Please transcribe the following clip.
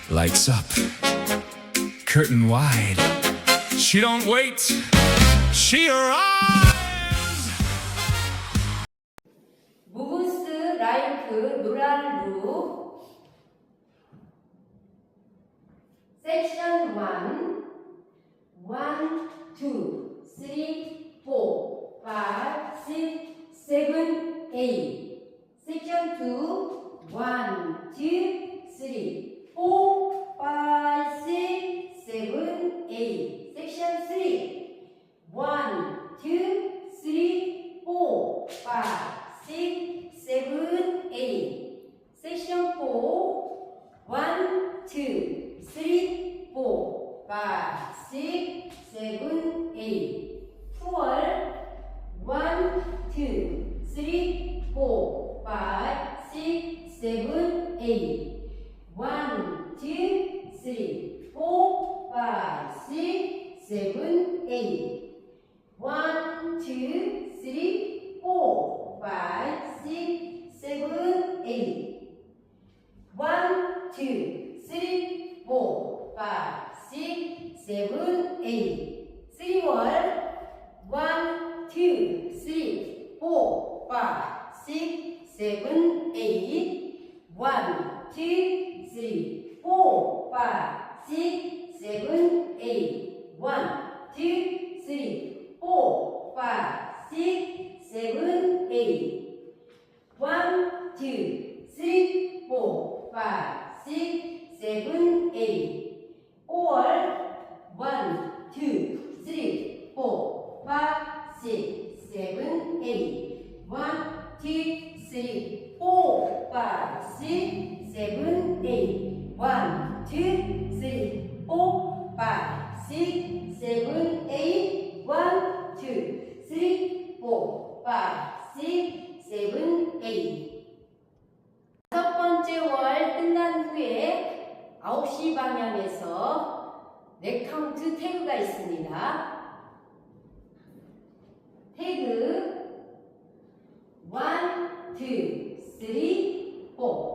Lights up, curtain wide. She don't wait, she arrives. Moves like 노란 룩. Section 1. 1, 2, 3, 4, 5, 6, 7, 8. Section 2. 1, 2, 3, 4, 5, 6, 7, 8. Section 3. 1, 2, 3, 4, 5, 6, 7, 8. Section 4. 1, 2, 3, 4, 5, 6, 7, 8. 4. 1, 2, 3, 4, 5, 6, 7, 8. 1, 2, 3, 4, 5, 6, 7, 8. 1, 2, 3, 4, 5, 6, 7, 8. 1, 2, 3, 4, 5, 6, 7, 8. 3월 1, 2, 3, 4, 5, 6, 7, 8. 1, 2, 3, 4, 5, 6, 7, 8. 1, 2, 3, 4, 5, 6, 7, 8. 1, 2, 3, 4, 5, 6, 7, 8. 4. 1, 2, 3, 4, 5, 6, 7, 8. 1, 2, 3, 4, 5, 6, 7, 8. 1, 2, 3, 4, 5, 6, 7, 8. 1, 2, 3, 4, 5, 6, 7, 8. 다섯 번째 월 끝난 후에 9시 방향에서 네카운트 태그가 있습니다. 태그 1, 2, 3, 4.